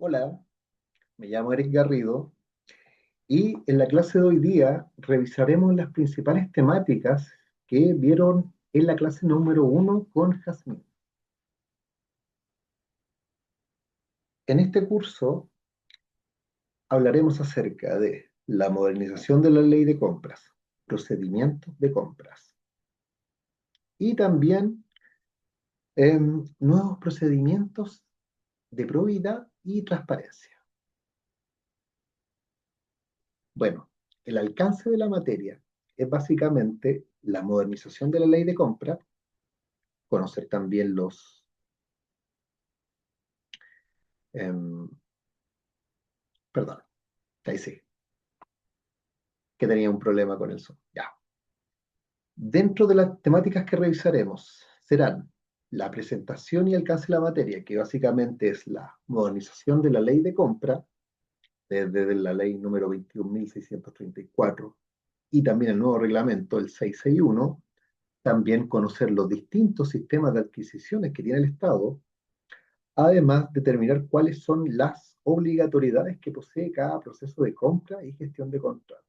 Hola, me llamo Eric Garrido y en la clase de hoy día revisaremos las principales temáticas que vieron en la clase número 1 con Jazmín. En este curso hablaremos acerca de la modernización de la ley de compras, procedimientos de compras y también nuevos procedimientos de probidad y transparencia. Bueno, el alcance de la materia es básicamente la modernización de la ley de compra, conocer también em, perdón, ahí sí, que tenía un problema con el son. Ya. Dentro de las temáticas que revisaremos serán la presentación y alcance de la materia, que básicamente es la modernización de la ley de compra, desde la ley número 21.634 y también el nuevo reglamento, el 661, también conocer los distintos sistemas de adquisiciones que tiene el Estado. Además, determinar cuáles son las obligatoriedades que posee cada proceso de compra y gestión de contratos.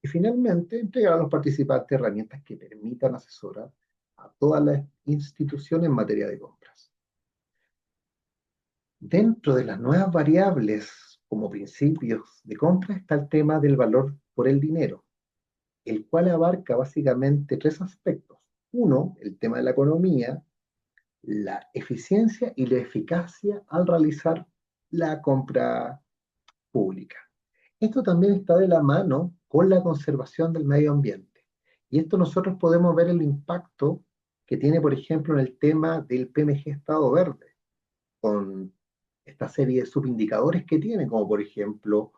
Y finalmente, entregar a los participantes herramientas que permitan asesorar a todas las instituciones en materia de compras. Dentro de las nuevas variables como principios de compra está el tema del valor por el dinero, el cual abarca básicamente tres aspectos. Uno, el tema de la economía, la eficiencia y la eficacia al realizar la compra pública. Esto también está de la mano con la conservación del medio ambiente. Y esto nosotros podemos ver el impacto que tiene, por ejemplo, en el tema del PMG Estado Verde, con esta serie de subindicadores que tiene, como por ejemplo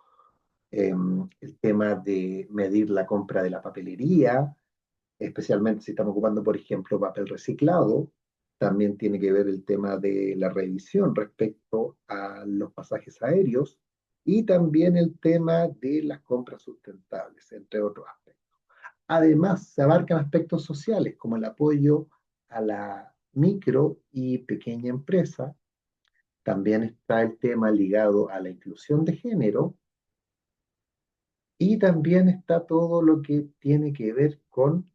el tema de medir la compra de la papelería, especialmente si estamos ocupando, por ejemplo, papel reciclado. También tiene que ver el tema de la revisión respecto a los pasajes aéreos y también el tema de las compras sustentables, entre otros aspectos. Además, se abarcan aspectos sociales como el apoyo a la micro y pequeña empresa. También está el tema ligado a la inclusión de género y también está todo lo que tiene que ver con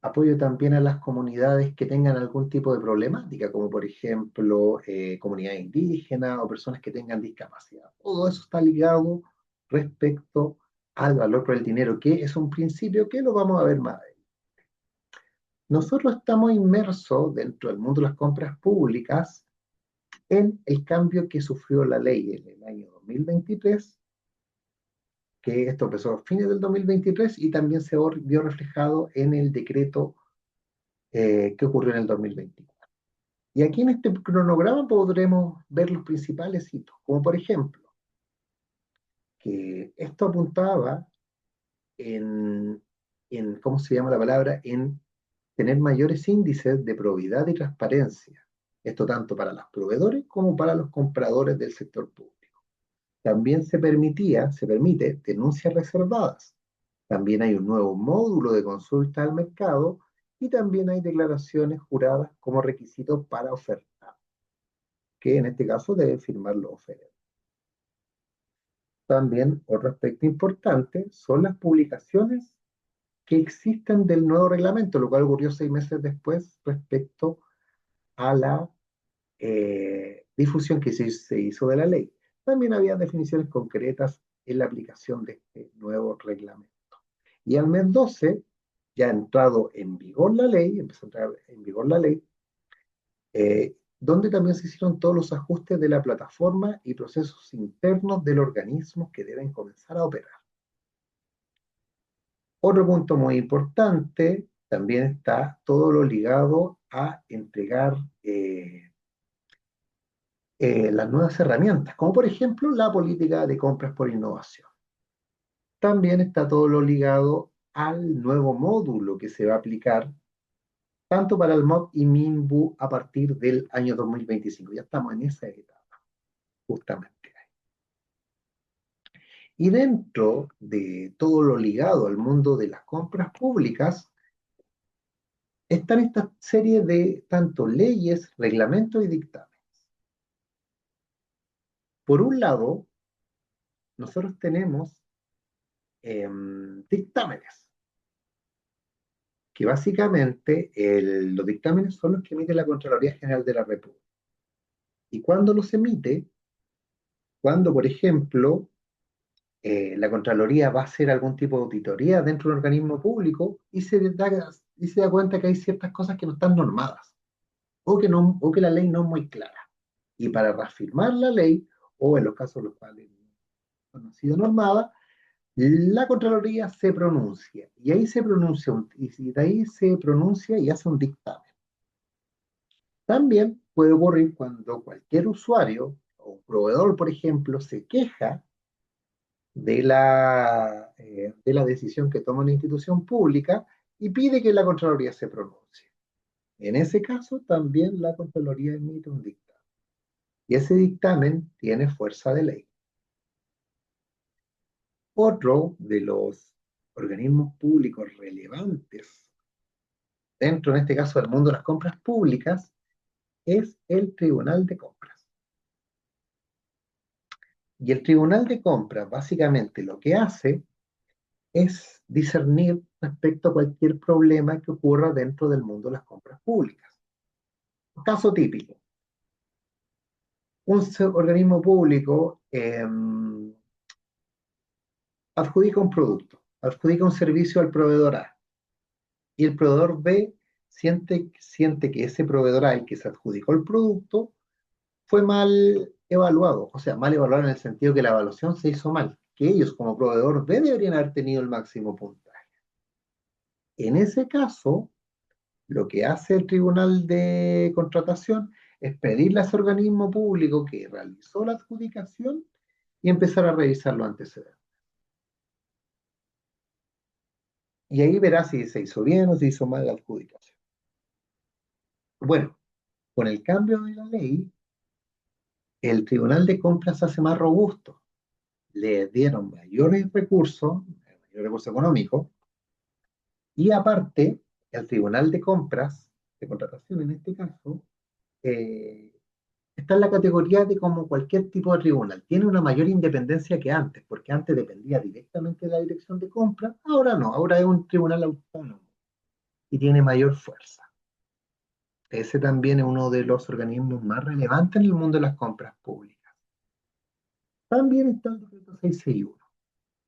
apoyo también a las comunidades que tengan algún tipo de problemática, como por ejemplo comunidades indígenas o personas que tengan discapacidad. Todo eso está ligado respecto al valor por el dinero, que es un principio que lo vamos a ver más adelante. Nosotros estamos inmersos dentro del mundo de las compras públicas en el cambio que sufrió la ley en el año 2023, que esto empezó a fines del 2023 y también se vio reflejado en el decreto que ocurrió en el 2024. Y aquí en este cronograma podremos ver los principales hitos, como por ejemplo, que esto apuntaba ¿cómo se llama la palabra? En tener mayores índices de probidad y transparencia. Esto tanto para los proveedores como para los compradores del sector público. También se permite denuncias reservadas. También hay un nuevo módulo de consulta al mercado y también hay declaraciones juradas como requisito para ofertar, que en este caso deben firmar los oferentes. También otro aspecto importante son las publicaciones que existen del nuevo reglamento, lo cual ocurrió 6 meses después respecto a la difusión que se hizo de la ley. También había definiciones concretas en la aplicación de este nuevo reglamento. Y al mes 12, ya ha entrado en vigor la ley, empezó a entrar en vigor la ley, donde también se hicieron todos los ajustes de la plataforma y procesos internos del organismo que deben comenzar a operar. Otro punto muy importante también está todo lo ligado a entregar las nuevas herramientas, como por ejemplo la política de compras por innovación. También está todo lo ligado al nuevo módulo que se va a aplicar tanto para el MOP y MINBU a partir del año 2025. Ya estamos en esa etapa, justamente. Y dentro de todo lo ligado al mundo de las compras públicas, están esta serie de tanto leyes, reglamentos y dictámenes. Por un lado, nosotros tenemos dictámenes, que básicamente los dictámenes son los que emite la Contraloría General de la República. Y cuando los emite, cuando, por ejemplo, la Contraloría va a hacer algún tipo de auditoría dentro de un organismo público y se da cuenta que hay ciertas cosas que no están normadas o que la ley no es muy clara. Y para reafirmar la ley, o en los casos en los cuales no ha sido normada, la Contraloría se pronuncia. Y ahí se pronuncia, y de ahí se pronuncia y hace un dictamen. También puede ocurrir cuando cualquier usuario o un proveedor, por ejemplo, se queja de la decisión que toma una institución pública y pide que la Contraloría se pronuncie. En ese caso, también la Contraloría emite un dictamen. Y ese dictamen tiene fuerza de ley. Otro de los organismos públicos relevantes dentro, en este caso, del mundo de las compras públicas, es el Tribunal de Compras. Y el Tribunal de Compras básicamente lo que hace es discernir respecto a cualquier problema que ocurra dentro del mundo de las compras públicas. Caso típico, un organismo público adjudica un producto, adjudica un servicio al proveedor A, y el proveedor B siente que ese proveedor A, el que se adjudicó el producto, fue mal evaluado, o sea, mal evaluado en el sentido que la evaluación se hizo mal, que ellos como proveedor B deberían haber tenido el máximo puntaje. En ese caso, lo que hace el Tribunal de Contratación es pedirle a ese organismo público que realizó la adjudicación y empezar a revisar los antecedentes. Y ahí verá si se hizo bien o se hizo mal la adjudicación. Bueno, con el cambio de la ley, el Tribunal de Compras se hace más robusto. Le dieron mayores recursos económicos, y aparte, el Tribunal de Compras, de contratación en este caso, eh, está en la categoría de como cualquier tipo de tribunal. Tiene una mayor independencia que antes, porque antes dependía directamente de la dirección de compra, ahora no, ahora es un tribunal autónomo y tiene mayor fuerza. Ese también es uno de los organismos más relevantes en el mundo de las compras públicas. También está el decreto 661.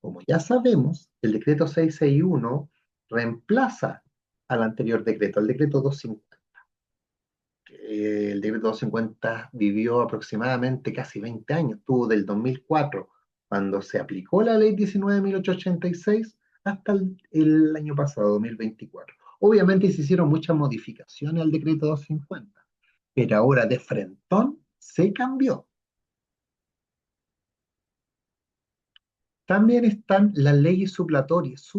Como ya sabemos, el decreto 661 reemplaza al anterior decreto, el decreto 250. El decreto 250 vivió aproximadamente casi 20 años, tuvo del 2004, cuando se aplicó la ley 19.886, hasta el año pasado, 2024. Obviamente se hicieron muchas modificaciones al decreto 250, pero ahora de frentón se cambió. También están las leyes supletorias,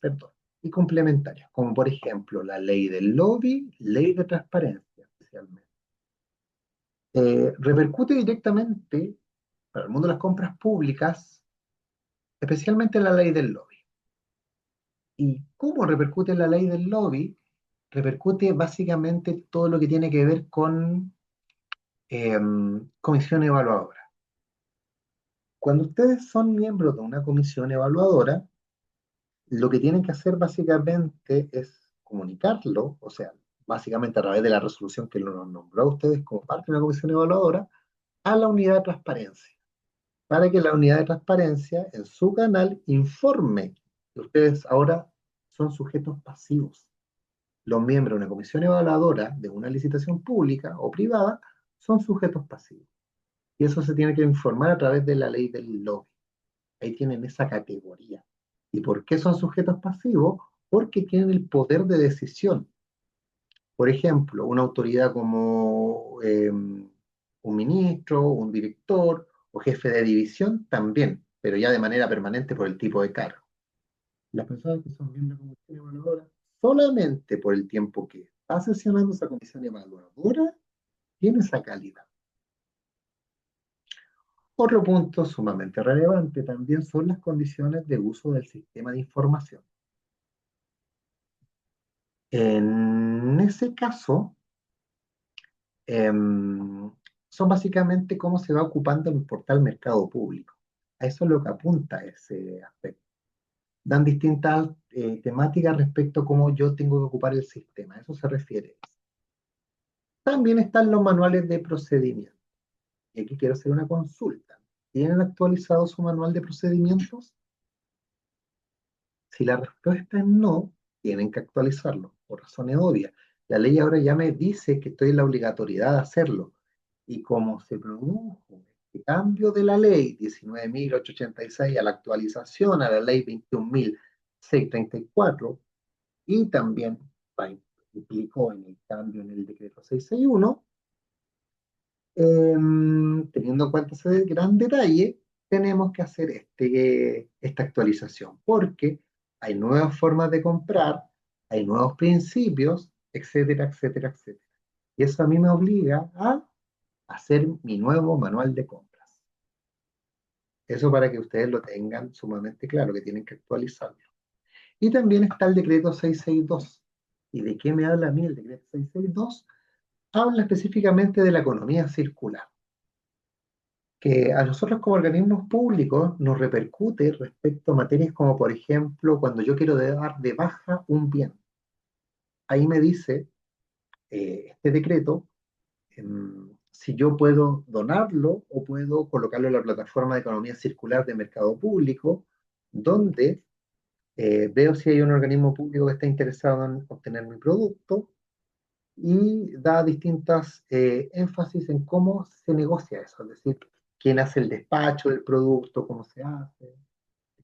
perdón, y complementarias, como por ejemplo la ley del lobby, ley de transparencia, especialmente. Repercute directamente para el mundo de las compras públicas, especialmente la ley del lobby. ¿Y cómo repercute la ley del lobby? Repercute básicamente todo lo que tiene que ver con eh, comisión evaluadora. Cuando ustedes son miembros de una comisión evaluadora, lo que tienen que hacer básicamente es comunicarlo, o sea, básicamente a través de la resolución que nos nombró a ustedes como parte de una comisión evaluadora, a la unidad de transparencia, para que la unidad de transparencia en su canal informe que ustedes ahora son sujetos pasivos. Los miembros de una comisión evaluadora de una licitación pública o privada son sujetos pasivos. Y eso se tiene que informar a través de la ley del lobby. Ahí tienen esa categoría. ¿Y por qué son sujetos pasivos? Porque tienen el poder de decisión. Por ejemplo, una autoridad como un ministro, un director o jefe de división también, pero ya de manera permanente por el tipo de cargo. Las personas que son miembros de la comisión evaluadora, solamente por el tiempo que está sesionando esa comisión evaluadora, tiene esa calidad. Otro punto sumamente relevante también son las condiciones de uso del sistema de información. En ese caso, son básicamente cómo se va ocupando el portal Mercado Público. A eso es lo que apunta ese aspecto. Dan distintas temáticas respecto a cómo yo tengo que ocupar el sistema. A eso se refiere. También están los manuales de procedimiento. Y aquí quiero hacer una consulta. ¿Tienen actualizado su manual de procedimientos? Si la respuesta es no, tienen que actualizarlo, por razones obvias. La ley ahora ya me dice que estoy en la obligatoriedad de hacerlo. Y como se produjo este cambio de la ley 19.886 a la actualización a la ley 21.634 y también implicó en el cambio en el decreto 661, teniendo en cuenta ese gran detalle, tenemos que hacer esta actualización, porque hay nuevas formas de comprar, hay nuevos principios, etcétera, etcétera, etcétera. Y eso a mí me obliga a hacer mi nuevo manual de compras. Eso para que ustedes lo tengan sumamente claro, que tienen que actualizarlo. Y también está el decreto 662. ¿Y de qué me habla a mí el decreto 662? Habla específicamente de la economía circular, que a nosotros como organismos públicos nos repercute respecto a materias como, por ejemplo, cuando yo quiero dar de baja un bien. Ahí me dice este decreto si yo puedo donarlo o puedo colocarlo en la plataforma de economía circular de mercado público, donde veo si hay un organismo público que está interesado en obtener mi producto y da distintas énfasis en cómo se negocia eso, es decir, quién hace el despacho del producto, cómo se hace,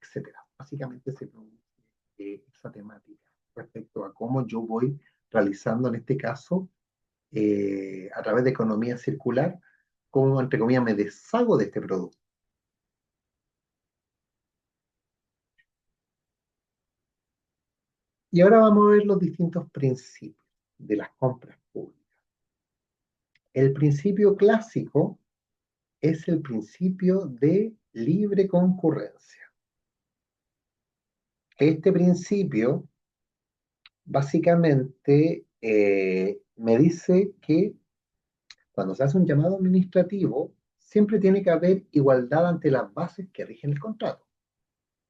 etcétera. Básicamente se produce esa temática respecto a cómo yo voy realizando en este caso, a través de economía circular, cómo entre comillas me deshago de este producto. Y ahora vamos a ver los distintos principios de las compras públicas. El principio clásico es el principio de libre concurrencia. Este principio básicamente me dice que cuando se hace un llamado administrativo, siempre tiene que haber igualdad ante las bases que rigen el contrato.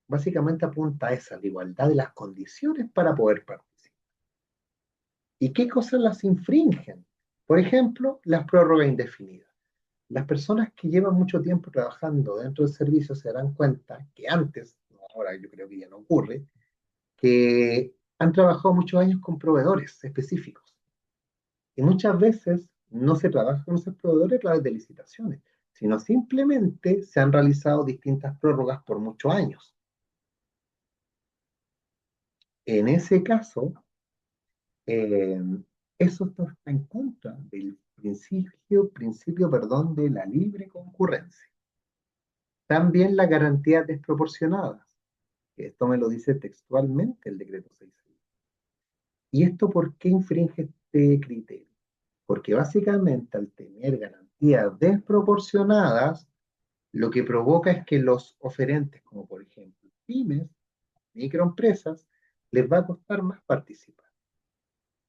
Básicamente apunta a esa, la igualdad de las condiciones para poder participar. ¿Y qué cosas las infringen? Por ejemplo, las prórrogas indefinidas. Las personas que llevan mucho tiempo trabajando dentro del servicio se darán cuenta que antes, ahora yo creo que ya no ocurre, que han trabajado muchos años con proveedores específicos. Y muchas veces no se trabaja con esos proveedores a través de licitaciones, sino simplemente se han realizado distintas prórrogas por muchos años. En ese caso, eh, eso está en contra del principio, perdón, de la libre concurrencia. También las garantías desproporcionadas. Esto me lo dice textualmente el decreto 6. ¿Y esto por qué infringe este criterio? Porque básicamente al tener garantías desproporcionadas, lo que provoca es que los oferentes, como por ejemplo pymes, microempresas, les va a costar más participar.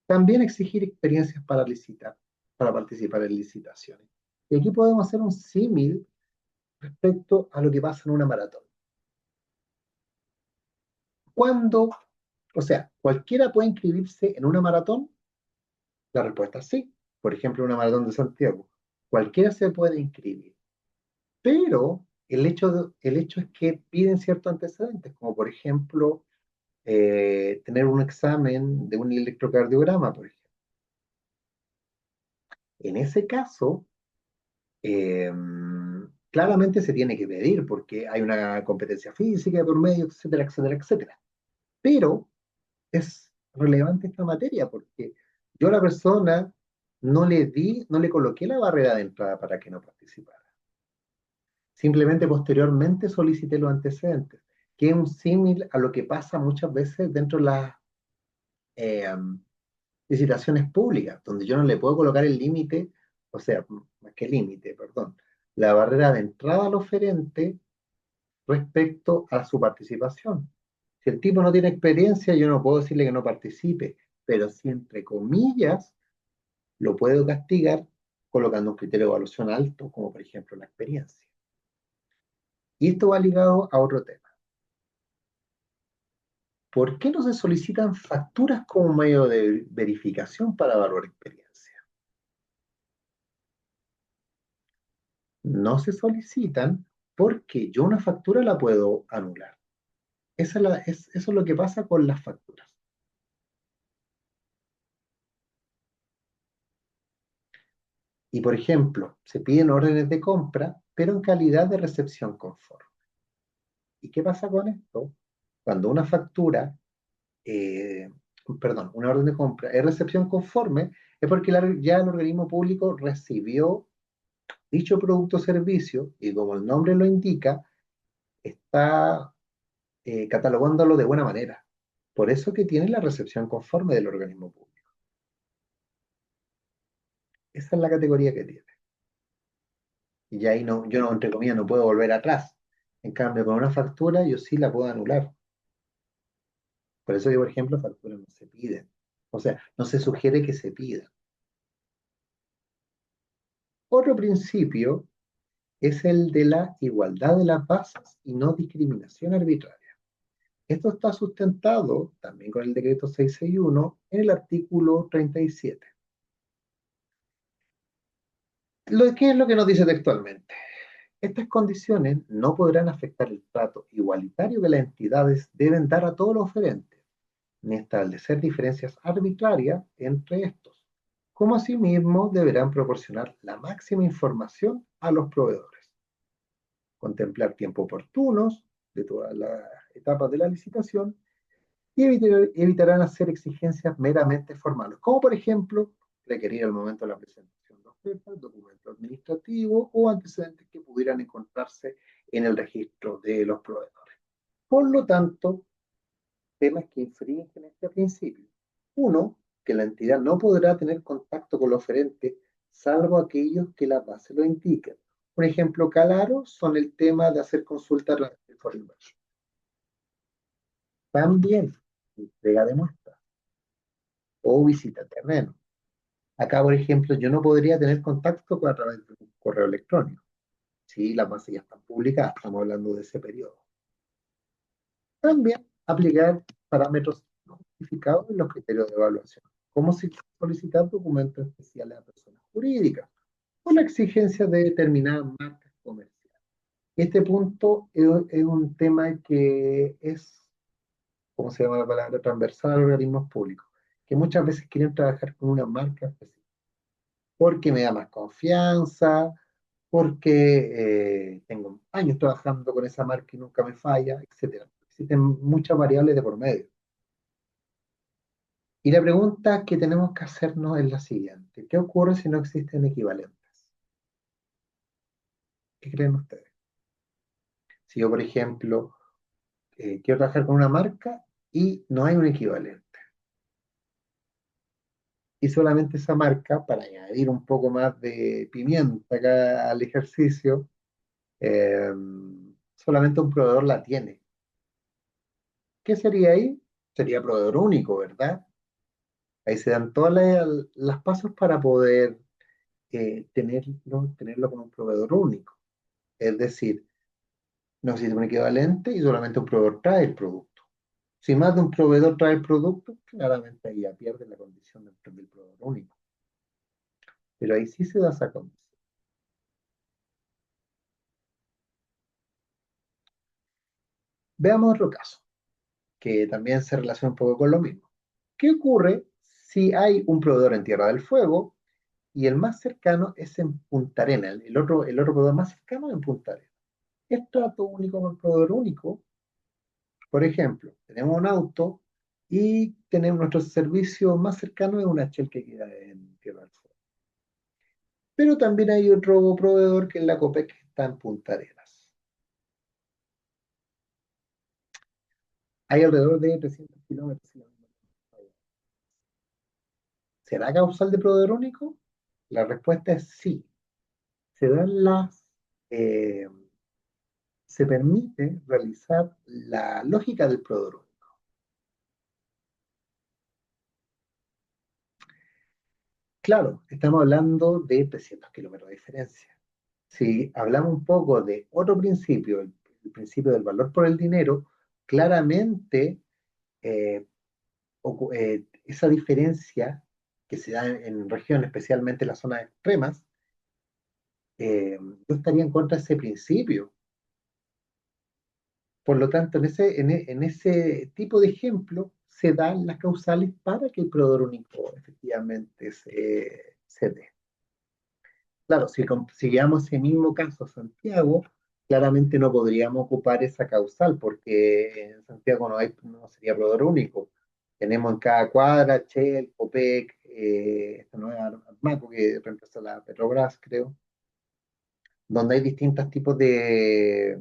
También exigir experiencias para licitar, para participar en licitaciones. Y aquí podemos hacer un símil respecto a lo que pasa en una maratón. Cuando, o sea, cualquiera puede inscribirse en una maratón, la respuesta es sí. Por ejemplo, una maratón de Santiago. Cualquiera se puede inscribir. Pero el hecho es que piden ciertos antecedentes, como por ejemplo tener un examen de un electrocardiograma, por ejemplo. En ese caso, eh, claramente se tiene que pedir porque hay una competencia física por medio, etcétera, etcétera, etcétera. Pero es relevante esta materia porque yo a la persona no le coloqué la barrera de entrada para que no participara. Simplemente posteriormente solicité los antecedentes, que es un símil a lo que pasa muchas veces dentro de las eh, licitaciones públicas, donde yo no le puedo colocar el límite, o sea, más que límite, perdón, la barrera de entrada al oferente respecto a su participación. Si el tipo no tiene experiencia, yo no puedo decirle que no participe, pero si entre comillas lo puedo castigar colocando un criterio de evaluación alto, como por ejemplo la experiencia. Y esto va ligado a otro tema. ¿Por qué no se solicitan facturas como medio de verificación para evaluar experiencia? No se solicitan porque yo una factura la puedo anular. Eso es lo que pasa con las facturas. Y por ejemplo, se piden órdenes de compra, pero en calidad de recepción conforme. ¿Y qué pasa con esto? Cuando una factura, eh, perdón, una orden de compra es recepción conforme, es porque ya el organismo público recibió dicho producto o servicio y como el nombre lo indica, está catalogándolo de buena manera. Por eso que tiene la recepción conforme del organismo público. Esa es la categoría que tiene. Y ahí no, yo no, entre comillas, no puedo volver atrás. En cambio, con una factura yo sí la puedo anular. Por eso que, por ejemplo, facturas no se piden. O sea, no se sugiere que se pidan. Otro principio es el de la igualdad de las bases y no discriminación arbitraria. Esto está sustentado también con el decreto 661 en el artículo 37. ¿Qué es lo que nos dice textualmente? Estas condiciones no podrán afectar el trato igualitario que las entidades deben dar a todos los oferentes, ni establecer diferencias arbitrarias entre estos, como asimismo deberán proporcionar la máxima información a los proveedores, contemplar tiempos oportunos de todas las etapas de la licitación y evitarán hacer exigencias meramente formales, como por ejemplo requerir al momento de la presentación de ofertas, documentos administrativos o antecedentes que pudieran encontrarse en el registro de los proveedores. Por lo tanto, temas que infringen este principio. Uno, que la entidad no podrá tener contacto con el oferente salvo aquellos que la base lo indiquen. Por ejemplo, claro son el tema de hacer consultas por inversión. También entrega de muestras o visita terreno. Acá, por ejemplo, yo no podría tener contacto a través de un correo electrónico. Sí, las bases ya están publicadas, estamos hablando de ese periodo. También aplicar parámetros no justificados en los criterios de evaluación, como si solicitar documentos especiales a personas jurídicas o la exigencia de determinadas marcas comerciales. Este punto es un tema que es, ¿cómo se llama la palabra? Transversal a organismos públicos, que muchas veces quieren trabajar con una marca específica, porque me da más confianza, porque tengo años trabajando con esa marca y nunca me falla, etcétera. Existen muchas variables de por medio. Y la pregunta que tenemos que hacernos es la siguiente: ¿qué ocurre si no existen equivalentes? ¿Qué creen ustedes? Si yo, por ejemplo, quiero trabajar con una marca y no hay un equivalente, y solamente esa marca, para añadir un poco más de pimienta acá al ejercicio, eh, solamente un proveedor la tiene. ¿Qué sería ahí? Sería proveedor único, ¿verdad? Ahí se dan todas las pasos para poder tenerlo como un proveedor único. Es decir, no existe un equivalente y solamente un proveedor trae el producto. Si más de un proveedor trae el producto, claramente ahí ya pierde la condición del proveedor único. Pero ahí sí se da esa condición. Veamos otro caso, que también se relaciona un poco con lo mismo. ¿Qué ocurre si hay un proveedor en Tierra del Fuego y el más cercano es en Punta Arenas? El otro proveedor más cercano es en Punta Arenas. Es trato único con proveedor único. Por ejemplo, tenemos un auto y tenemos nuestro servicio más cercano es una Shell que queda en Tierra del Fuego. Pero también hay otro proveedor que es la Copec que está en Punta Arenas. Hay alrededor de 300 kilómetros. ¿Será causal de proveedor único? La respuesta es sí. Se dan eh, se permite realizar la lógica del proveedor único. Claro, estamos hablando de 300 kilómetros de diferencia. Si hablamos un poco de otro principio, el principio del valor por el dinero, claramente eh, esa diferencia que se da en regiones, especialmente en las zonas extremas, yo estaría en contra de ese principio. Por lo tanto, en ese tipo de ejemplo se dan las causales para que el proveedor único efectivamente se dé. Claro, si llevamos ese mismo caso a Santiago, claramente no podríamos ocupar esa causal porque en Santiago no sería proveedor único. Tenemos en cada cuadra Shell, Copec, esta nueva Armaco que reemplazó a la Petrobras, creo, donde hay distintos tipos de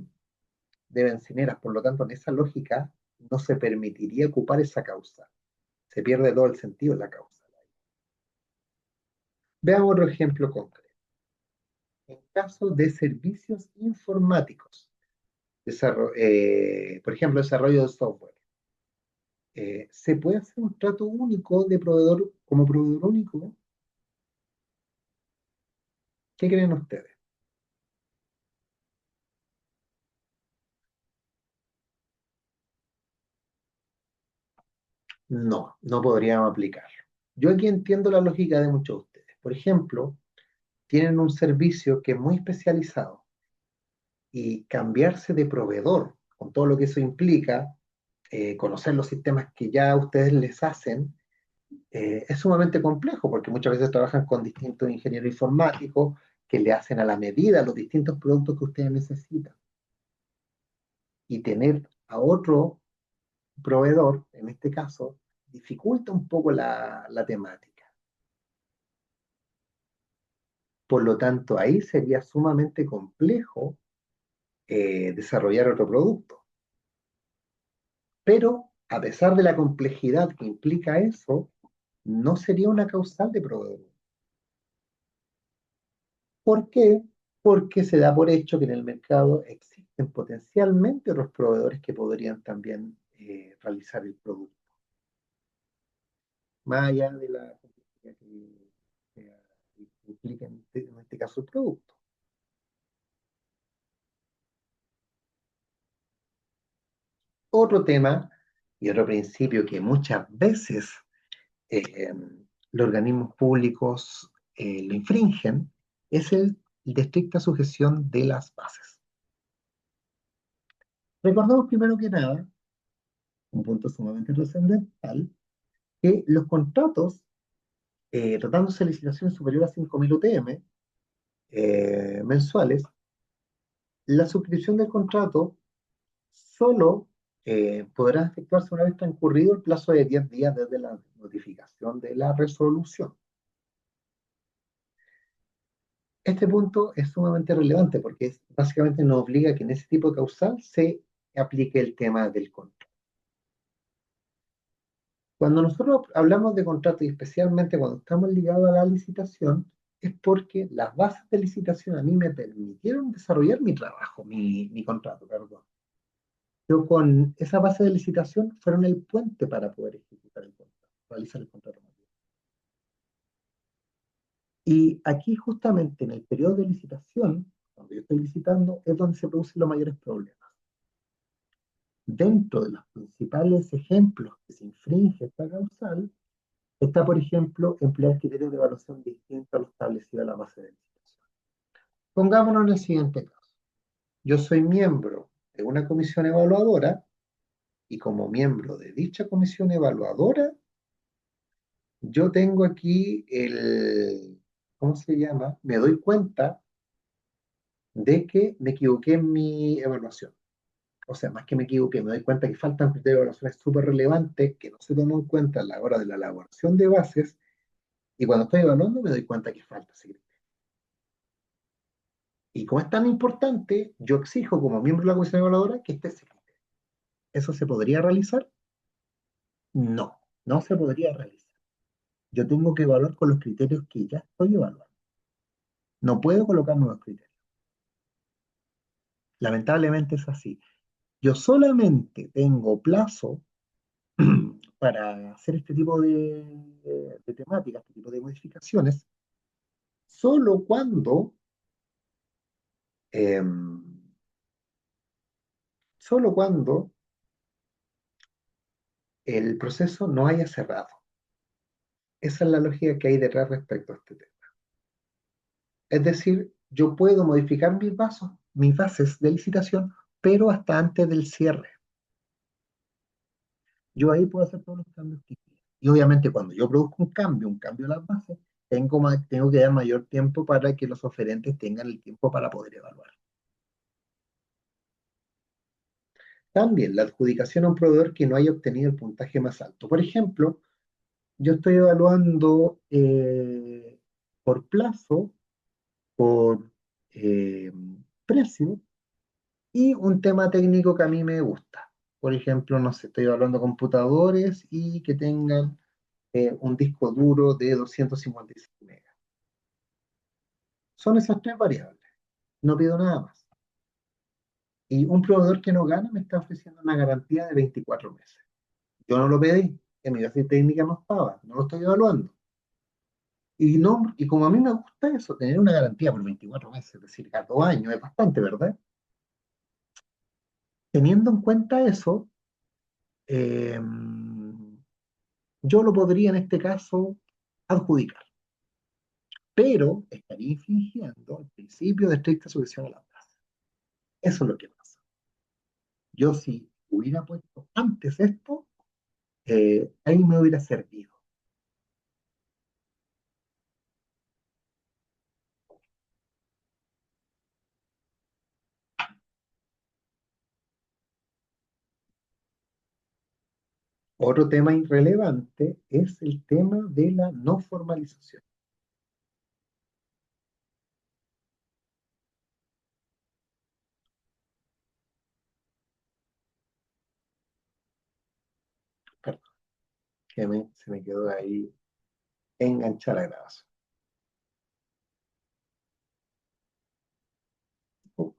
bencineras. Por lo tanto, en esa lógica no se permitiría ocupar esa causa. Se pierde todo el sentido de la causa. Veamos otro ejemplo concreto. En caso de servicios informáticos, por ejemplo, desarrollo de software, ¿se puede hacer un trato único de proveedor como proveedor único? ¿Qué creen ustedes? No, no podríamos aplicarlo. Yo aquí entiendo la lógica de muchos de ustedes. Por ejemplo, tienen un servicio que es muy especializado y cambiarse de proveedor, con todo lo que eso implica, conocer los sistemas que ya ustedes les hacen, es sumamente complejo porque muchas veces trabajan con distintos ingenieros informáticos que le hacen a la medida los distintos productos que ustedes necesitan. Y tener a otro proveedor, en este caso, dificulta un poco la temática. Por lo tanto, ahí sería sumamente complejo desarrollar otro producto. Pero, a pesar de la complejidad que implica eso, no sería una causal de proveedor. ¿Por qué? Porque se da por hecho que en el mercado existen potencialmente otros proveedores que podrían también realizar el producto, más allá de la complejidad que implica en este caso el producto. Otro tema y otro principio que muchas veces eh, los organismos públicos lo infringen es el de estricta sujeción de las bases. Recordemos primero que nada, un punto sumamente trascendental, que los contratos, tratándose de licitaciones superiores a 5.000 UTM mensuales, la suscripción del contrato solo podrá efectuarse una vez transcurrido el plazo de 10 días desde la notificación de la resolución. Este punto es sumamente relevante porque básicamente nos obliga a que en ese tipo de causal se aplique el tema del contrato. Cuando nosotros hablamos de contrato y especialmente cuando estamos ligados a la licitación, es porque las bases de licitación a mí me permitieron desarrollar mi trabajo, mi contrato, perdón. Yo con esa base de licitación fueron el puente para poder ejecutar el contrato, realizar el contrato. Y aquí justamente en el periodo de licitación, cuando yo estoy licitando, es donde se producen los mayores problemas. Dentro de los principales ejemplos que se infringe esta causal, está, por ejemplo, emplear criterios de evaluación distintos a los establecidos en la base de licitación. Pongámonos en el siguiente caso. Yo soy miembro de una comisión evaluadora y como miembro de dicha comisión evaluadora, yo tengo aquí ¿cómo se llama? Me doy cuenta de que me equivoqué en mi evaluación. O sea, más que me equivoqué, me doy cuenta que faltan criterios de evaluación súper relevantes que no se toman en cuenta a la hora de la elaboración de bases y cuando estoy evaluando me doy cuenta que falta ese criterio. Y como es tan importante, yo exijo como miembro de la comisión evaluadora que esté ese criterio. ¿Eso se podría realizar? No, no se podría realizar. Yo tengo que evaluar con los criterios que ya estoy evaluando. No puedo colocar nuevos criterios. Lamentablemente es así. Yo solamente tengo plazo para hacer este tipo de temáticas, este tipo de modificaciones, solo cuando, em, solo cuando el proceso no haya cerrado. Esa es la lógica que hay detrás respecto a este tema. Es decir, yo puedo modificar mis bases de licitación, pero hasta antes del cierre. Yo ahí puedo hacer todos los cambios que quiera. Y obviamente cuando yo produzco un cambio de las bases, tengo que dar mayor tiempo para que los oferentes tengan el tiempo para poder evaluar. También la adjudicación a un proveedor que no haya obtenido el puntaje más alto. Por ejemplo, yo estoy evaluando por plazo, por eh, precio y un tema técnico que a mí me gusta. Por ejemplo, no sé, estoy evaluando computadores y que tengan un disco duro de 256 megas. Son esas tres variables. No pido nada más. Y un proveedor que no gana me está ofreciendo una garantía de 24 meses. Yo no lo pedí, en mi base técnica no estaba, no lo estoy evaluando. Y, no, y como a mí me gusta eso, tener una garantía por 24 meses, es decir, cada 2 años, es bastante, ¿verdad? Teniendo en cuenta eso, eh, yo lo podría en este caso adjudicar, pero estaría infringiendo el principio de estricta sujeción a la plaza. Eso es lo que pasa. Yo si hubiera puesto antes esto, ahí me hubiera servido. Otro tema irrelevante es el tema de la no formalización. Perdón, se me quedó ahí enganchada la grabación. Oh,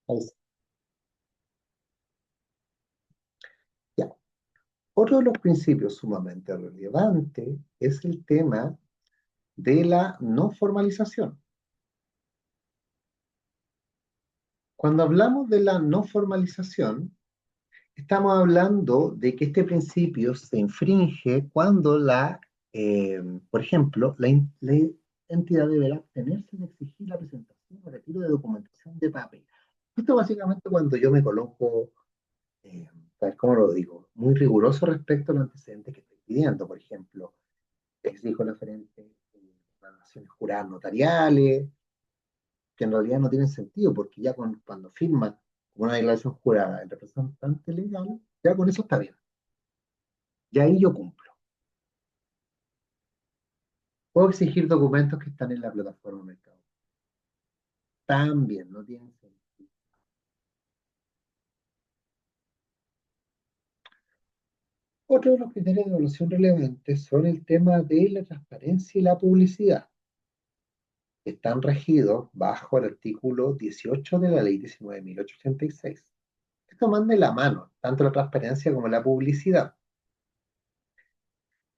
ahí sí. Ya. Otro de los principios sumamente relevante es el tema de la no formalización. Cuando hablamos de la no formalización, estamos hablando de que este principio se infringe cuando por ejemplo, la entidad deberá abstenerse de exigir la presentación o retiro de documentación de papel. Esto básicamente cuando yo me coloco, eh, a ver, ¿cómo lo digo? Muy riguroso respecto a los antecedentes que estoy pidiendo. Por ejemplo, exijo la referente declaraciones juradas notariales, que en realidad no tienen sentido, porque ya cuando firma una declaración jurada el representante legal, ya con eso está bien. Y ahí yo cumplo. Puedo exigir documentos que están en la plataforma de mercado. También no tienen sentido. Otro de los criterios de evaluación relevantes son el tema de la transparencia y la publicidad, que están regidos bajo el artículo 18 de la ley 19.886. Esto van de la mano, tanto la transparencia como la publicidad.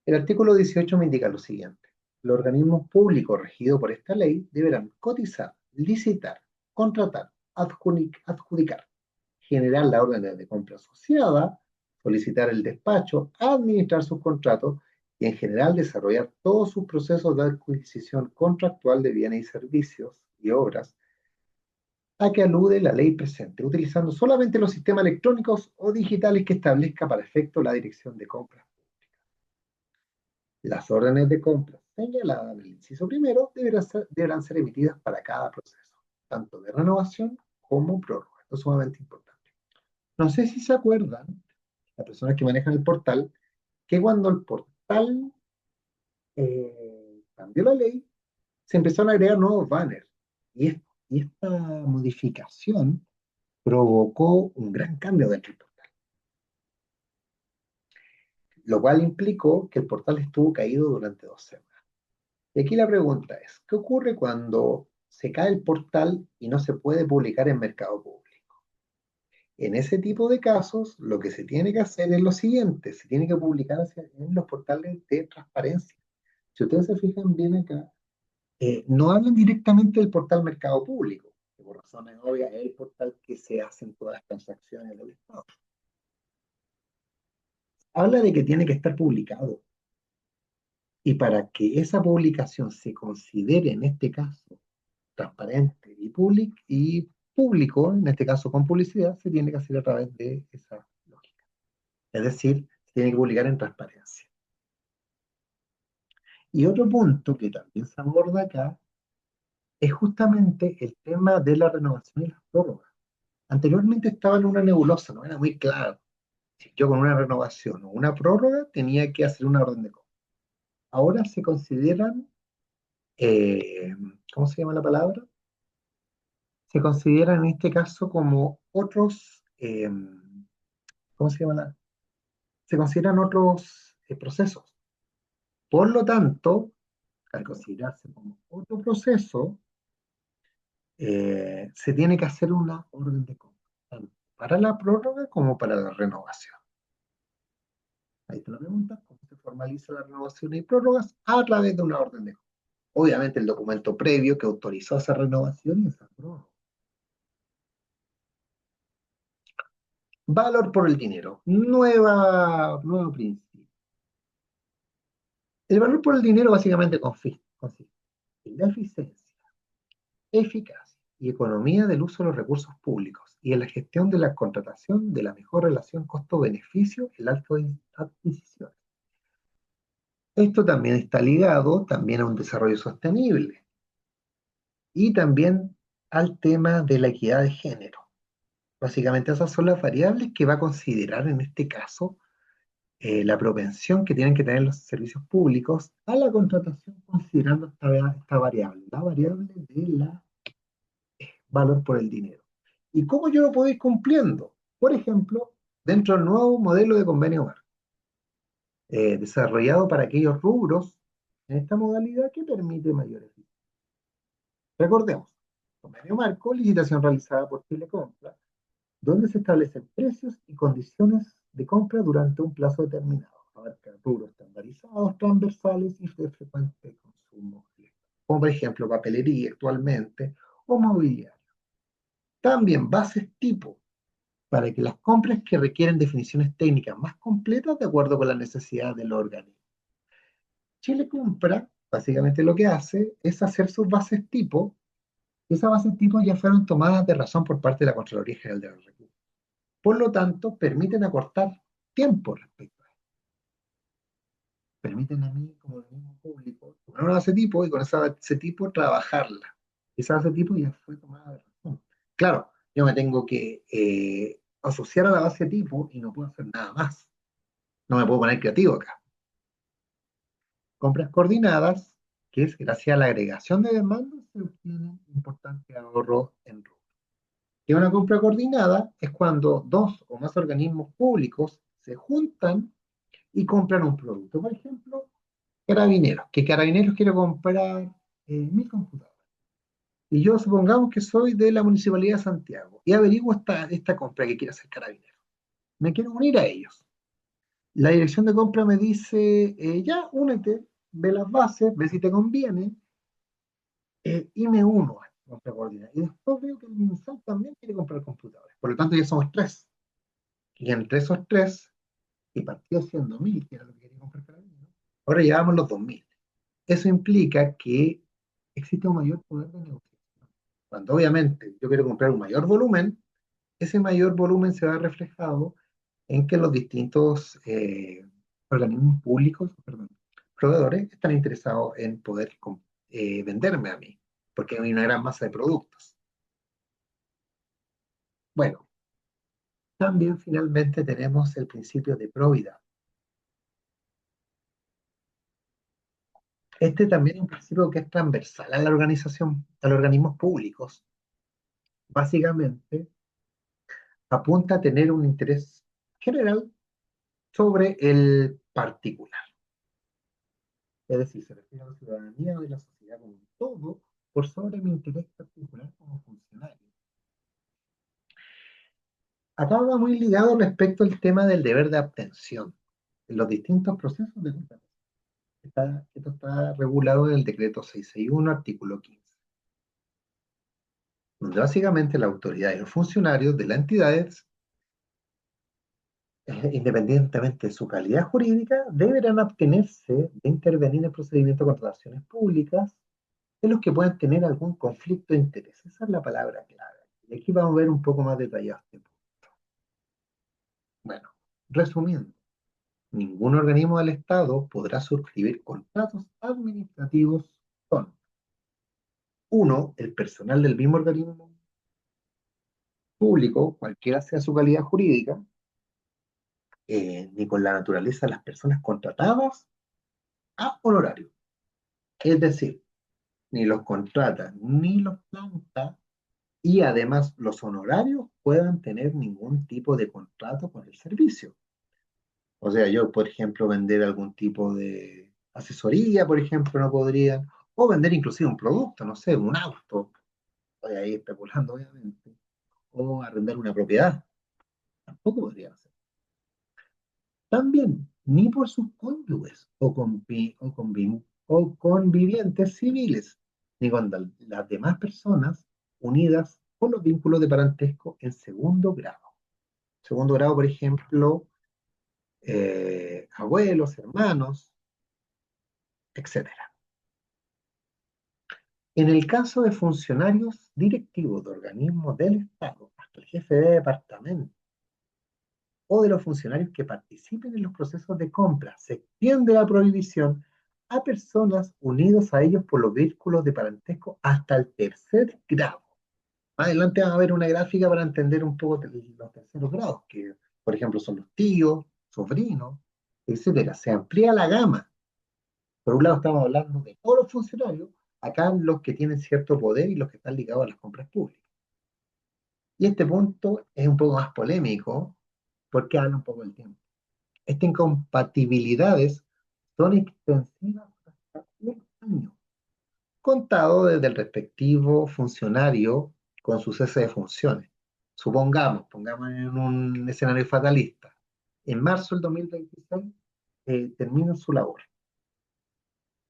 El artículo 18 me indica lo siguiente. Los organismos públicos regidos por esta ley deberán cotizar, licitar, contratar, adjudicar, generar las órdenes de compra asociada, solicitar el despacho, administrar sus contratos y en general desarrollar todos sus procesos de adquisición contractual de bienes y servicios y obras a que alude la ley presente, utilizando solamente los sistemas electrónicos o digitales que establezca para efecto la dirección de compras. Las órdenes de compra señaladas en el inciso primero deberán ser emitidas para cada proceso, tanto de renovación como prórroga. Esto es sumamente importante. No sé si se acuerdan, las personas que manejan el portal, que cuando el portal cambió la ley, se empezaron a agregar nuevos banners. Y esta modificación provocó un gran cambio dentro del portal, lo cual implicó que el portal estuvo caído durante 2 semanas. Y aquí la pregunta es, ¿qué ocurre cuando se cae el portal y no se puede publicar en mercado público. En ese tipo de casos, lo que se tiene que hacer es lo siguiente, se tiene que publicar en los portales de transparencia. Si ustedes se fijan bien acá, no hablan directamente del portal mercado público, que por razones obvias es el portal que se hacen todas las transacciones del Estado. Habla de que tiene que estar publicado. Y para que esa publicación se considere, en este caso, transparente y público, en este caso con publicidad, se tiene que hacer a través de esa lógica. Es decir, se tiene que publicar en transparencia. Y otro punto que también se aborda acá es justamente el tema de la renovación y las prórrogas. Anteriormente estaba en una nebulosa, no era muy claro. Si yo con una renovación o una prórroga tenía que hacer una orden de compra. Ahora se consideran, eh, ¿cómo se llama la palabra? Se consideran en este caso como otros, ¿cómo se llama se consideran otros procesos. Por lo tanto, al considerarse como otro proceso, se tiene que hacer una orden de compra, tanto para la prórroga como para la renovación. Ahí te lo preguntas, ¿cómo se formaliza la renovación y prórrogas? A través de una orden de compra. Obviamente el documento previo que autorizó esa renovación y esa prórroga. Valor por el dinero. Nuevo principio. El valor por el dinero básicamente consiste en la eficiencia, eficacia y economía del uso de los recursos públicos y en la gestión de la contratación de la mejor relación costo-beneficio en la adquisición. Esto también está ligado también a un desarrollo sostenible y también al tema de la equidad de género. Básicamente esas son las variables que va a considerar en este caso la propensión que tienen que tener los servicios públicos a la contratación considerando esta variable, la variable de la valor por el dinero. ¿Y cómo yo lo puedo ir cumpliendo? Por ejemplo, dentro del nuevo modelo de convenio marco, desarrollado para aquellos rubros en esta modalidad que permite mayor eficiencia. Recordemos, convenio marco, licitación realizada por Telecompra, donde se establecen precios y condiciones de compra durante un plazo determinado. Abarca rubros estandarizados, transversales y de frecuente consumo, como por ejemplo papelería actualmente o mobiliario. También bases tipo para que las compras que requieren definiciones técnicas más completas de acuerdo con las necesidades del organismo. Chile Compra, básicamente lo que hace es hacer sus bases tipo. Esas bases tipo ya fueron tomadas de razón por parte de la Contraloría General de los Recursos. Por lo tanto, permiten acortar tiempo respecto a esto. Permiten a mí, como organismo público, tomar una base tipo y con esa base tipo trabajarla. Esa base tipo ya fue tomada de razón. Claro, yo me tengo que asociar a la base tipo y no puedo hacer nada más. No me puedo poner creativo acá. Compras coordinadas, que es gracias a la agregación de demandas, se obtiene importante ahorro en rubro. Y una compra coordinada es cuando dos o más organismos públicos se juntan y compran un producto. Por ejemplo, Carabineros, que Carabineros quiere comprar 1000 computadores. Y yo supongamos que soy de la Municipalidad de Santiago y averiguo esta compra que quiere hacer Carabineros. Me quiero unir a ellos. La dirección de compra me dice, ya, únete, ve las bases, ve si te conviene, y me uno a la compra coordinada. Y después veo que el MinSal también quiere comprar computadores. Por lo tanto, ya somos tres. Y entre esos tres, que partió siendo 1000, que era lo que quería comprar Carabineros, ahora llevamos los 2000. Eso implica que existe un mayor poder de negociación. Cuando obviamente yo quiero comprar un mayor volumen, ese mayor volumen se va reflejado en que los distintos organismos públicos, perdón, proveedores, están interesados en poder venderme a mí, porque hay una gran masa de productos. Bueno, también finalmente tenemos el principio de probidad. Este también es un principio que es transversal a la organización, a los organismos públicos. Básicamente, apunta a tener un interés general sobre el particular. Es decir, se refiere a la ciudadanía o de la sociedad como un todo, por sobre mi interés particular como funcionario. Acá va muy ligado respecto al tema del deber de abstención en los distintos procesos de contratación. Esto está regulado en el decreto 661, artículo 15, donde básicamente la autoridad y los funcionarios de las entidades, independientemente de su calidad jurídica, deberán abstenerse de intervenir en procedimientos de contrataciones públicas en los que puedan tener algún conflicto de interés. Esa es la palabra clave. Y aquí vamos a ver un poco más detallado este punto. Bueno, resumiendo, ningún organismo del Estado podrá suscribir contratos administrativos con, uno, el personal del mismo organismo público, cualquiera sea su calidad jurídica, ni con la naturaleza de las personas contratadas a honorario. Es decir, ni los contrata ni los planta y además los honorarios puedan tener ningún tipo de contrato con el servicio. O sea, yo, por ejemplo, vender algún tipo de asesoría, por ejemplo, no podría, o vender inclusive un producto, no sé, un auto, estoy ahí especulando, obviamente, o arrendar una propiedad, tampoco podría hacer. También, ni por sus cónyuges o convivientes civiles, ni con las demás personas unidas por los vínculos de parentesco en segundo grado. Segundo grado, por ejemplo, abuelos, hermanos, etcétera. En el caso de funcionarios directivos de organismos del Estado, hasta el jefe de departamento, o de los funcionarios que participen en los procesos de compra, se extiende la prohibición a personas unidas a ellos por los vínculos de parentesco hasta el tercer grado. Más adelante vamos a ver una gráfica para entender un poco los terceros grados, que por ejemplo son los tíos, sobrinos, etcétera. Se amplía la gama. Por un lado estamos hablando de todos los funcionarios, acá los que tienen cierto poder y los que están ligados a las compras públicas. Y este punto es un poco más polémico porque habla un poco del tiempo. Estas incompatibilidades son extensivas hasta un año, contado desde el respectivo funcionario con su cese de funciones. Pongamos en un escenario fatalista. En marzo del 2026 termina su labor.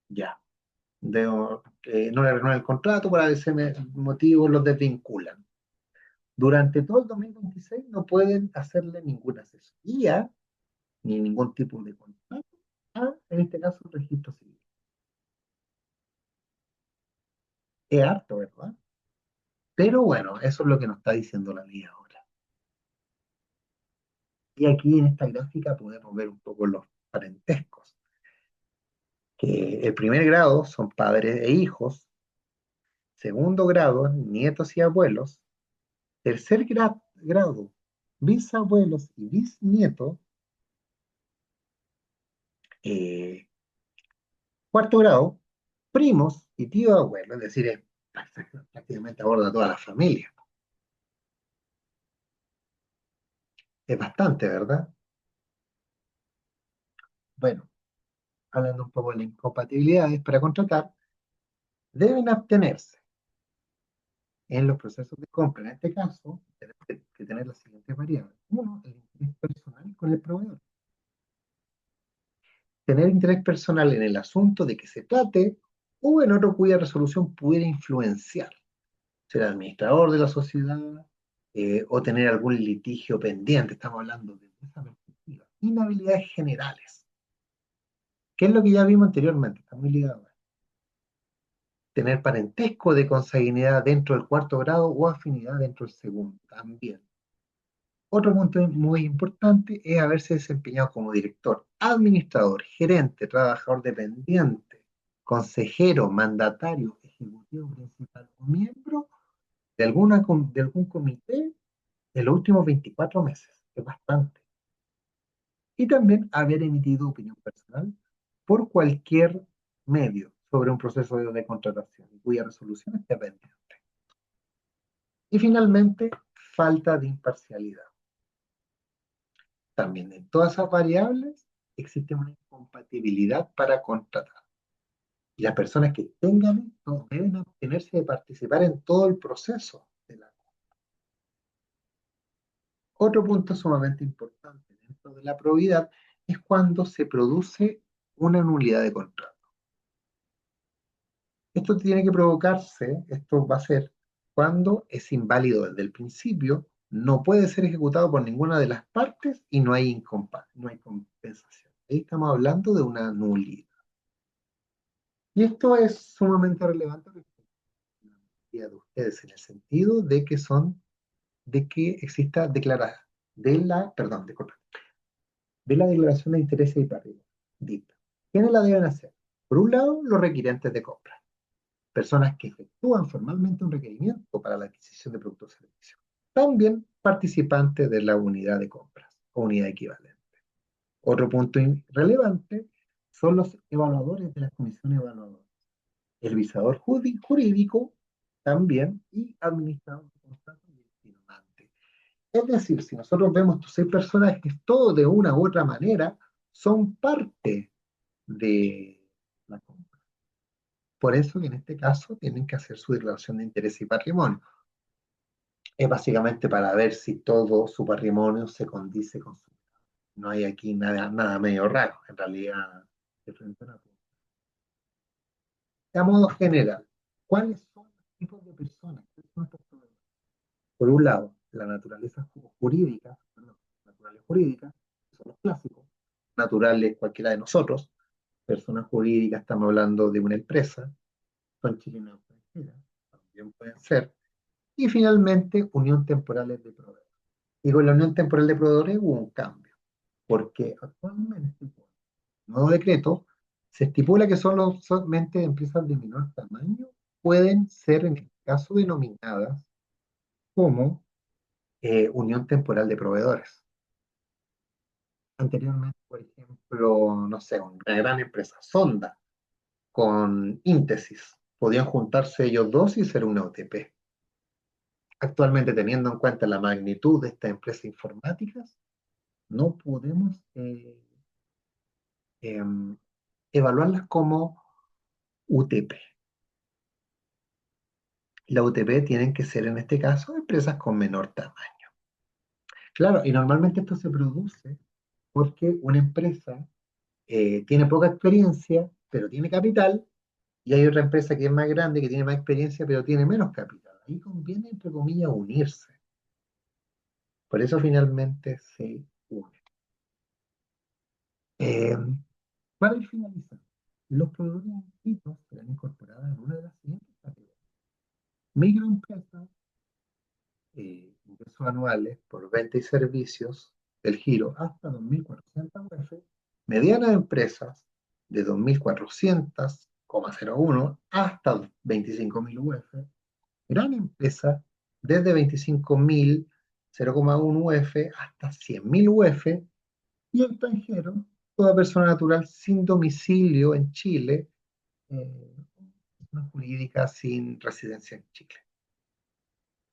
Ya. No le renuevan el contrato, por ese motivo los desvinculan. Durante todo el 2026 no pueden hacerle ninguna asesoría ni ningún tipo de contrato en este caso, el registro civil. Es harto, ¿verdad? Pero bueno, eso es lo que nos está diciendo la ley ahora. Y aquí en esta gráfica podemos ver un poco los parentescos, que el primer grado son padres e hijos, segundo grado, nietos y abuelos, tercer grado, bisabuelos y bisnietos, eh, cuarto grado, primos y tío abuelo, es decir, prácticamente aborda toda la familia. Es bastante, ¿verdad? Bueno, hablando un poco de las incompatibilidades para contratar, deben abstenerse en los procesos de compra. En este caso, tenemos que tener las siguientes variables. Uno, el interés personal con el proveedor. Tener interés personal en el asunto de que se trate o en otro cuya resolución pudiera influenciar. Ser administrador de la sociedad o tener algún litigio pendiente. Estamos hablando de esa perspectiva. Inhabilidades generales, que es lo que ya vimos anteriormente, está muy ligado. Tener parentesco de consanguinidad dentro del cuarto grado o afinidad dentro del segundo, también. Otro punto muy importante es haberse desempeñado como director, administrador, gerente, trabajador dependiente, consejero, mandatario, ejecutivo principal o miembro de algún comité en los últimos 24 meses. Es bastante. Y también haber emitido opinión personal por cualquier medio sobre un proceso de contratación cuya resolución esté pendiente. Y finalmente, falta de imparcialidad. También en todas esas variables existe una incompatibilidad para contratar. Y las personas que tengan esto deben abstenerse de participar en todo el proceso de la. Otro punto sumamente importante dentro de la probidad es cuando se produce una nulidad de contrato. Esto tiene que provocarse, esto va a ser cuando es inválido desde el principio, no puede ser ejecutado por ninguna de las partes y no hay compensación. Ahí estamos hablando de una nulidad. Y esto es sumamente relevante para la mayoría de ustedes en el sentido de que de que exista perdón, disculpa, de la declaración de intereses y pérdidas. DIP. ¿Quiénes la deben hacer? Por un lado, los requirientes de compra, personas que efectúan formalmente un requerimiento para la adquisición de productos o servicios. También participantes de la unidad de compras o unidad equivalente. Otro punto relevante son los evaluadores de las comisiones evaluadoras. El visador jurídico también y administrador de contratos y el firmante. Es decir, si nosotros vemos estos 6 personajes, todos de una u otra manera son parte de la compra. Por eso que en este caso tienen que hacer su declaración de interés y patrimonio. Es básicamente para ver si todo su patrimonio se condice con su. No hay aquí nada medio raro, en realidad, de frente a la. A modo general, ¿cuáles son los tipos de personas? Por un lado, la naturaleza jurídica, perdón, naturales jurídicas, que son los clásicos, naturales cualquiera de nosotros, personas jurídicas, estamos hablando de una empresa, son chilenas o extranjeras, también pueden ser, y finalmente, unión temporales de proveedores. Y con la unión temporal de proveedores hubo un cambio, porque actualmente, por nuevo decreto, se estipula que solamente empresas de menor tamaño pueden ser, en este caso, denominadas como unión temporal de proveedores. Anteriormente, por ejemplo, no sé, una gran empresa, Sonda, con Íntesis, podían juntarse ellos dos y ser una OTP. Actualmente, teniendo en cuenta la magnitud de estas empresas informáticas, no podemos em, evaluarlas como UTP. La UTP tienen que ser, en este caso, empresas con menor tamaño. Claro, y normalmente esto se produce porque una empresa tiene poca experiencia, pero tiene capital, y hay otra empresa que es más grande, que tiene más experiencia, pero tiene menos capital. Ahí conviene, entre comillas, unirse. Por eso finalmente se une. Eh, para ir finalizando, los proveedores inscritos serán incorporados en una de las siguientes categorías. Microempresas, ingresos anuales por venta y servicios del giro hasta 2.400 UF, medianas empresas de 2.400,01 hasta 25.000 UF, gran empresa desde 25.000, 0,1 UF hasta 100.000 UF, y extranjero, toda persona natural sin domicilio en Chile, persona jurídica sin residencia en Chile.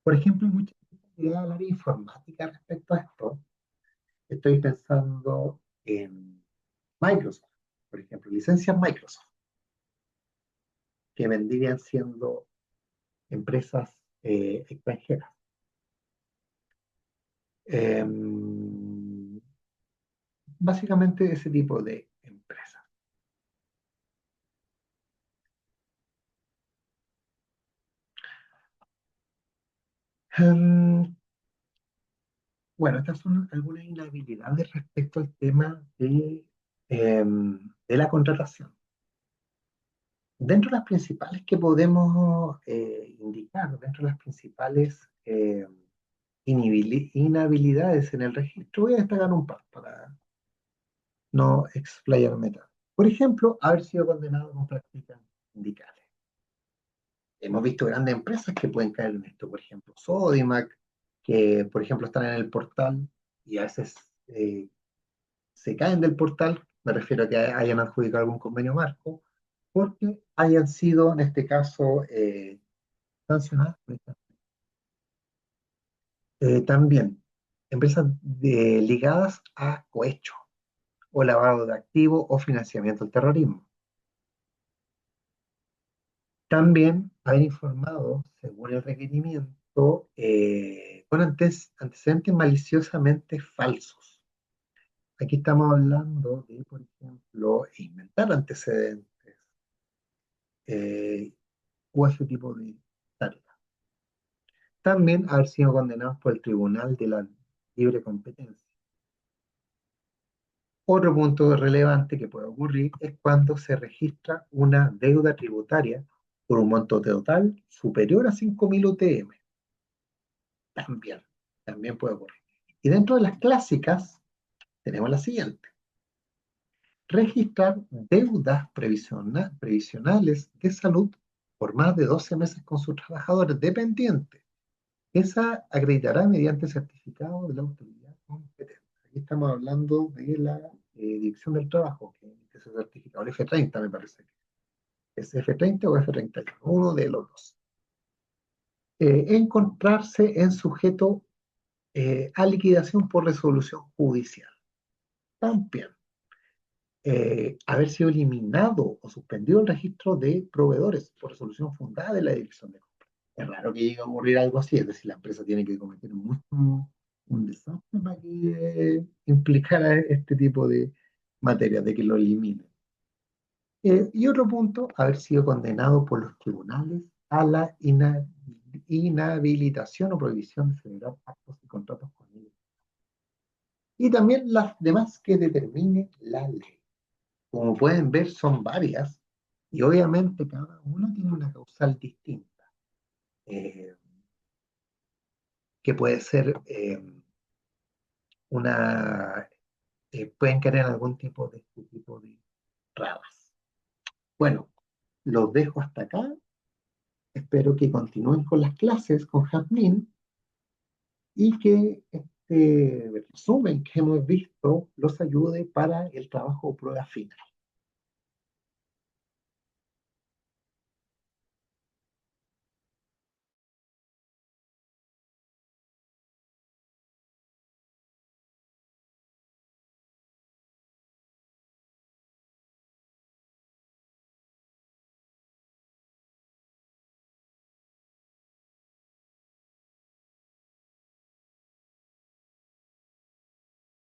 Por ejemplo, hay mucha actividad al área informática respecto a esto. Estoy pensando en Microsoft, por ejemplo, licencias Microsoft, que vendrían siendo empresas extranjeras. Básicamente ese tipo de empresas. Em, bueno, estas son algunas inhabilidades respecto al tema de la contratación. Dentro de las principales que podemos indicar, dentro de las principales inhabilidades en el registro, voy a destacar un par para no explayarme tanto. Por ejemplo, haber sido condenado con prácticas sindicales. Hemos visto grandes empresas que pueden caer en esto, por ejemplo, Sodimac, que por ejemplo están en el portal y a veces se caen del portal, me refiero a que hayan adjudicado algún convenio marco, porque hayan sido, en este caso, sancionadas. También, empresas ligadas a cohecho, o lavado de activos, o financiamiento del terrorismo. También haber informado, según el requerimiento, con antecedentes maliciosamente falsos. Aquí estamos hablando de, por ejemplo, inventar antecedentes o ese tipo de tareas. También haber sido condenados por el Tribunal de la Libre Competencia. Otro punto relevante que puede ocurrir es cuando se registra una deuda tributaria por un monto total superior a 5.000 UTM. También, también puede ocurrir. Y dentro de las clásicas tenemos la siguiente. Registrar deudas previsionales de salud por más de 12 meses con sus trabajadores dependientes. Esa acreditará mediante certificado de la autoridad competente. Aquí estamos hablando de la Dirección del Trabajo, que es el certificado, el F30 me parece. ¿Es F30 o F31? Uno de los dos. Encontrarse en sujeto a liquidación por resolución judicial. También, haber sido eliminado o suspendido el registro de proveedores por resolución fundada de la Dirección de Compras. Es raro que llegue a ocurrir algo así, es decir, la empresa tiene que cometer un desastre para que implicara este tipo de materia, de que lo eliminen. Y otro punto, haber sido condenado por los tribunales a la inhabilitación o prohibición de celebrar actos y contratos con ellos. Y también las demás que determine la ley. Como pueden ver, son varias y obviamente cada una tiene una causal distinta, eh, que puede ser una, pueden caer en algún tipo de este tipo de trabas. Bueno, los dejo hasta acá. Espero que continúen con las clases con Jazmín y que este resumen que hemos visto los ayude para el trabajo o prueba final.